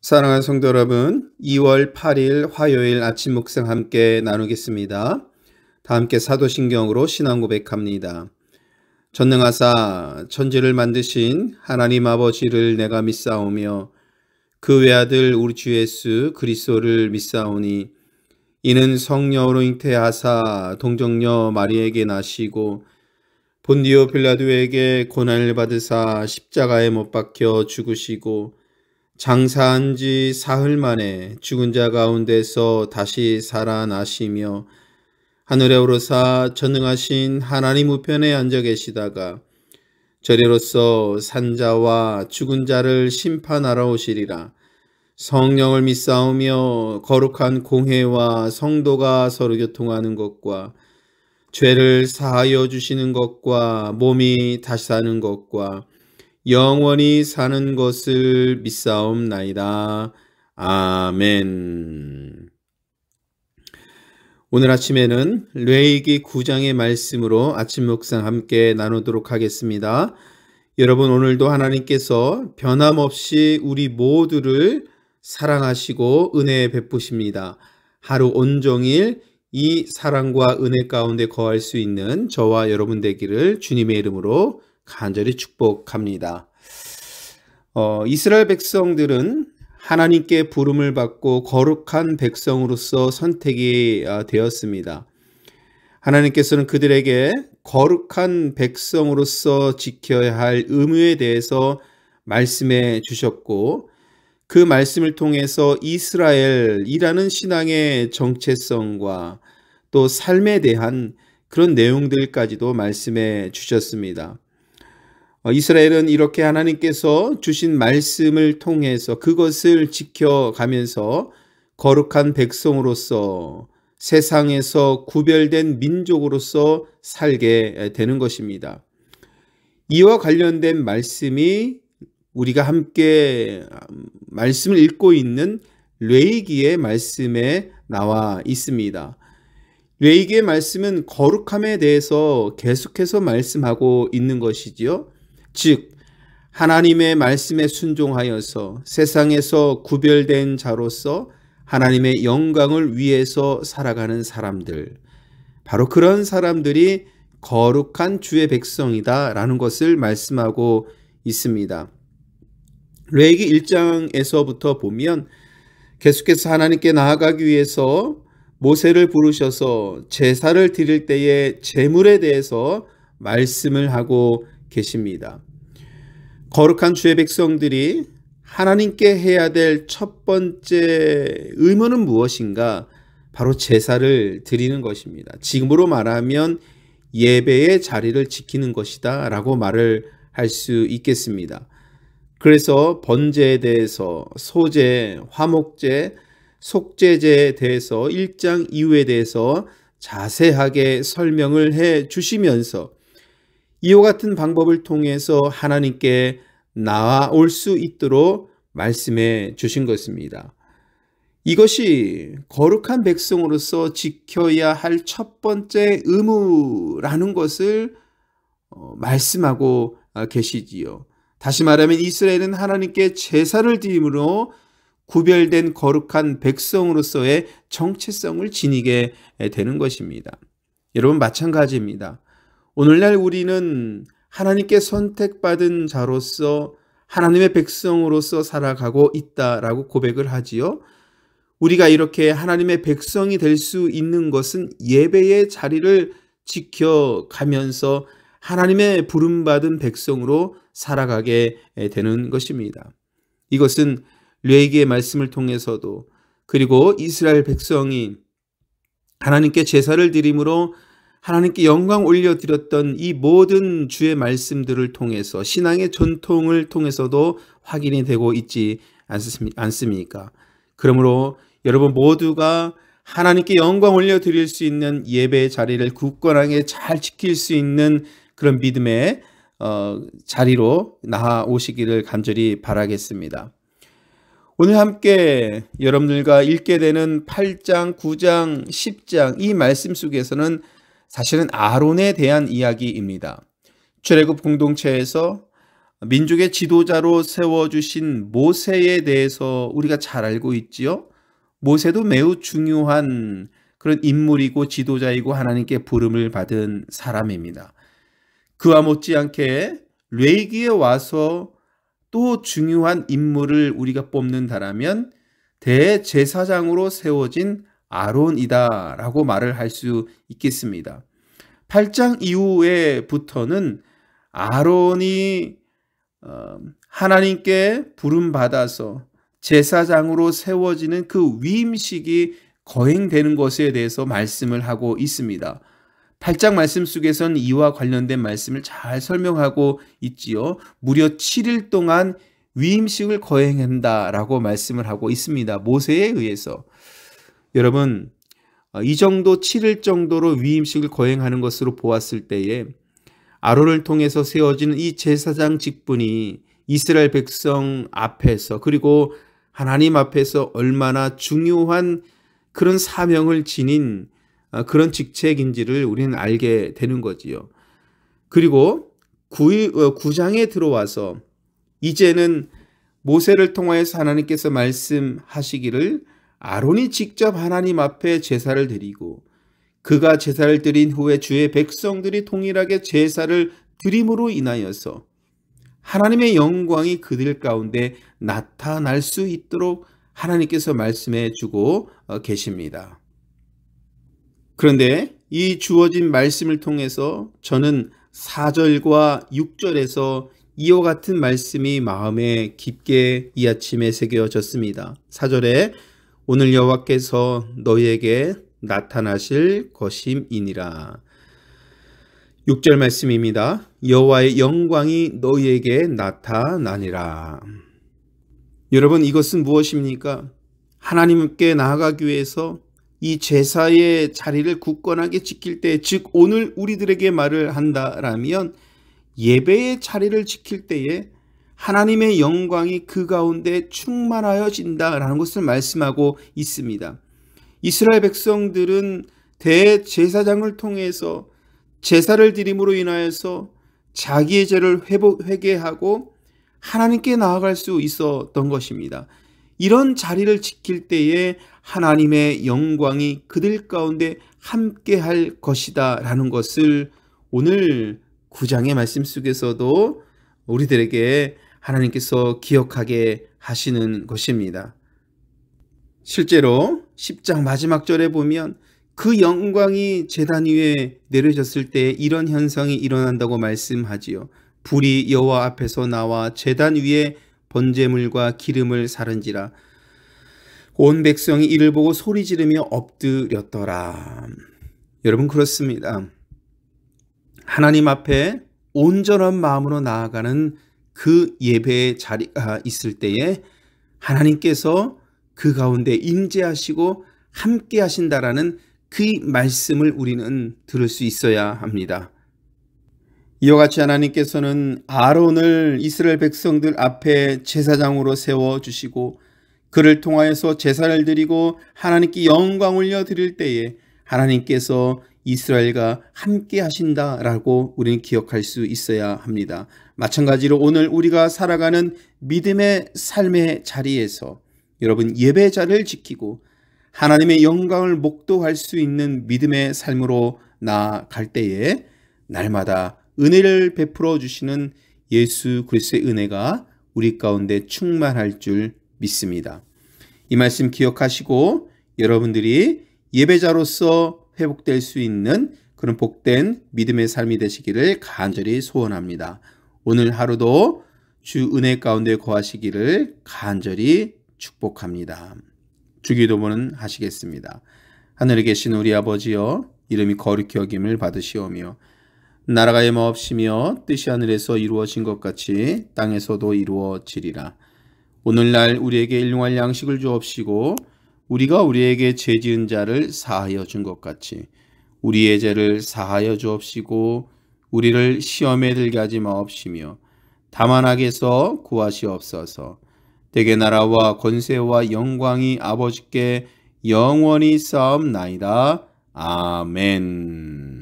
사랑하는 성도 여러분, 2월 8일 화요일 아침 묵상 함께 나누겠습니다. 다 함께 사도신경으로 신앙 고백합니다. 전능하사 천지를 만드신 하나님 아버지를 내가 믿사오며 그 외아들 우리 주 예수 그리스도를 믿사오니 이는 성령으로 잉태하사 동정녀 마리에게 나시고 본디오 빌라도에게 고난을 받으사 십자가에 못 박혀 죽으시고 장사한 지 사흘 만에 죽은 자 가운데서 다시 살아나시며 하늘에 오르사 전능하신 하나님 우편에 앉아 계시다가 저리로서 산자와 죽은 자를 심판하러 오시리라. 성령을 믿사오며 거룩한 공회와 성도가 서로 교통하는 것과 죄를 사하여 주시는 것과 몸이 다시 사는 것과 영원히 사는 것을 믿사옵나이다. 아멘. 오늘 아침에는 레위기 9장의 말씀으로 아침 묵상 함께 나누도록 하겠습니다. 여러분, 오늘도 하나님께서 변함없이 우리 모두를 사랑하시고 은혜 베푸십니다. 하루 온종일 이 사랑과 은혜 가운데 거할 수 있는 저와 여러분 되기를 주님의 이름으로 간절히 축복합니다. 이스라엘 백성들은 하나님께 부름을 받고 거룩한 백성으로서 선택이 되었습니다. 하나님께서는 그들에게 거룩한 백성으로서 지켜야 할 의무에 대해서 말씀해 주셨고 그 말씀을 통해서 이스라엘이라는 신앙의 정체성과 또 삶에 대한 그런 내용들까지도 말씀해 주셨습니다. 이스라엘은 이렇게 하나님께서 주신 말씀을 통해서 그것을 지켜가면서 거룩한 백성으로서 세상에서 구별된 민족으로서 살게 되는 것입니다. 이와 관련된 말씀이 우리가 함께 말씀을 읽고 있는 레위기의 말씀에 나와 있습니다. 레위기의 말씀은 거룩함에 대해서 계속해서 말씀하고 있는 것이지요. 즉 하나님의 말씀에 순종하여서 세상에서 구별된 자로서 하나님의 영광을 위해서 살아가는 사람들, 바로 그런 사람들이 거룩한 주의 백성이다라는 것을 말씀하고 있습니다. 레위기 1장에서부터 보면 계속해서 하나님께 나아가기 위해서 모세를 부르셔서 제사를 드릴 때의 제물에 대해서 말씀을 하고 계십니다. 거룩한 주의 백성들이 하나님께 해야 될 첫 번째 의무는 무엇인가? 바로 제사를 드리는 것입니다. 지금으로 말하면 예배의 자리를 지키는 것이다 라고 말을 할 수 있겠습니다. 그래서 번제에 대해서 소제, 화목제, 속죄제에 대해서 1장 이후에 대해서 자세하게 설명을 해 주시면서 이와 같은 방법을 통해서 하나님께 나아올 수 있도록 말씀해 주신 것입니다. 이것이 거룩한 백성으로서 지켜야 할 첫 번째 의무라는 것을 말씀하고 계시지요. 다시 말하면 이스라엘은 하나님께 제사를 드림으로 구별된 거룩한 백성으로서의 정체성을 지니게 되는 것입니다. 여러분, 마찬가지입니다. 오늘날 우리는 하나님께 선택받은 자로서 하나님의 백성으로서 살아가고 있다라고 고백을 하지요. 우리가 이렇게 하나님의 백성이 될 수 있는 것은 예배의 자리를 지켜가면서 하나님의 부름받은 백성으로 살아가게 되는 것입니다. 이것은 레위기의 말씀을 통해서도 그리고 이스라엘 백성이 하나님께 제사를 드림으로 하나님께 영광 올려드렸던 이 모든 주의 말씀들을 통해서 신앙의 전통을 통해서도 확인이 되고 있지 않습니까? 그러므로 여러분 모두가 하나님께 영광 올려드릴 수 있는 예배의 자리를 굳건하게 잘 지킬 수 있는 그런 믿음의 자리로 나아오시기를 간절히 바라겠습니다. 오늘 함께 여러분들과 읽게 되는 8장, 9장, 10장 이 말씀 속에서는 사실은 아론에 대한 이야기입니다. 출애굽 공동체에서 민족의 지도자로 세워주신 모세에 대해서 우리가 잘 알고 있지요. 모세도 매우 중요한 그런 인물이고 지도자이고 하나님께 부름을 받은 사람입니다. 그와 못지않게 레위기에 와서 또 중요한 인물을 우리가 뽑는다라면 대제사장으로 세워진 아론이다라고 말을 할 수 있겠습니다. 8장 이후에부터는 아론이 하나님께 부름받아서 제사장으로 세워지는 그 위임식이 거행되는 것에 대해서 말씀을 하고 있습니다. 8장 말씀 속에서는 이와 관련된 말씀을 잘 설명하고 있지요. 무려 7일 동안 위임식을 거행한다라고 말씀을 하고 있습니다. 모세에 의해서. 여러분, 이 정도 7일 정도로 위임식을 거행하는 것으로 보았을 때에 아론을 통해서 세워지는 이 제사장 직분이 이스라엘 백성 앞에서 그리고 하나님 앞에서 얼마나 중요한 그런 사명을 지닌 그런 직책인지를 우리는 알게 되는 거지요. 그리고 9장에 들어와서 이제는 모세를 통하여서 하나님께서 말씀하시기를 아론이 직접 하나님 앞에 제사를 드리고 그가 제사를 드린 후에 주의 백성들이 동일하게 제사를 드림으로 인하여서 하나님의 영광이 그들 가운데 나타날 수 있도록 하나님께서 말씀해 주고 계십니다. 그런데 이 주어진 말씀을 통해서 저는 4절과 6절에서 이와 같은 말씀이 마음에 깊게 이 아침에 새겨졌습니다. 4절에 오늘 여호와께서 너희에게 나타나실 것임이니라. 6절 말씀입니다. 여호와의 영광이 너희에게 나타나니라. 여러분, 이것은 무엇입니까? 하나님께 나아가기 위해서 이 제사의 자리를 굳건하게 지킬 때, 즉 오늘 우리들에게 말을 한다라면 예배의 자리를 지킬 때에 하나님의 영광이 그 가운데 충만하여진다라는 것을 말씀하고 있습니다. 이스라엘 백성들은 대제사장을 통해서 제사를 드림으로 인하여서 자기의 죄를 회개하고 하나님께 나아갈 수 있었던 것입니다. 이런 자리를 지킬 때에 하나님의 영광이 그들 가운데 함께할 것이다 라는 것을 오늘 9장의 말씀 속에서도 우리들에게 하나님께서 기억하게 하시는 것입니다. 실제로 10장 마지막 절에 보면 그 영광이 제단 위에 내려졌을 때 이런 현상이 일어난다고 말씀하지요. 불이 여호와 앞에서 나와 제단 위에 번제물과 기름을 사른지라. 온 백성이 이를 보고 소리 지르며 엎드렸더라. 여러분, 그렇습니다. 하나님 앞에 온전한 마음으로 나아가는 그 예배의 자리가 있을 때에 하나님께서 그 가운데 임재하시고 함께 하신다라는 그 말씀을 우리는 들을 수 있어야 합니다. 이와 같이 하나님께서는 아론을 이스라엘 백성들 앞에 제사장으로 세워주시고 그를 통하여서 제사를 드리고 하나님께 영광 올려드릴 때에 하나님께서 이스라엘과 함께 하신다라고 우리는 기억할 수 있어야 합니다. 마찬가지로 오늘 우리가 살아가는 믿음의 삶의 자리에서 여러분, 예배 자리를 지키고 하나님의 영광을 목도할 수 있는 믿음의 삶으로 나아갈 때에 날마다 은혜를 베풀어 주시는 예수 그리스도의 은혜가 우리 가운데 충만할 줄 믿습니다. 이 말씀 기억하시고 여러분들이 예배자로서 회복될 수 있는 그런 복된 믿음의 삶이 되시기를 간절히 소원합니다. 오늘 하루도 주 은혜 가운데 거하시기를 간절히 축복합니다. 주기도문은 하시겠습니다. 하늘에 계신 우리 아버지여, 이름이 거룩히 여김을 받으시오며 나라가 임하옵시며 뜻이 하늘에서 이루어진 것 같이 땅에서도 이루어지리라. 오늘날 우리에게 일용할 양식을 주옵시고 우리가 우리에게 죄 지은 자를 사하여 준 것 같이 우리의 죄를 사하여 주옵시고 우리를 시험에 들게 하지 마옵시며 다만 악에서 구하시옵소서. 대개 나라와 권세와 영광이 아버지께 영원히 쌓옵나이다. 아멘.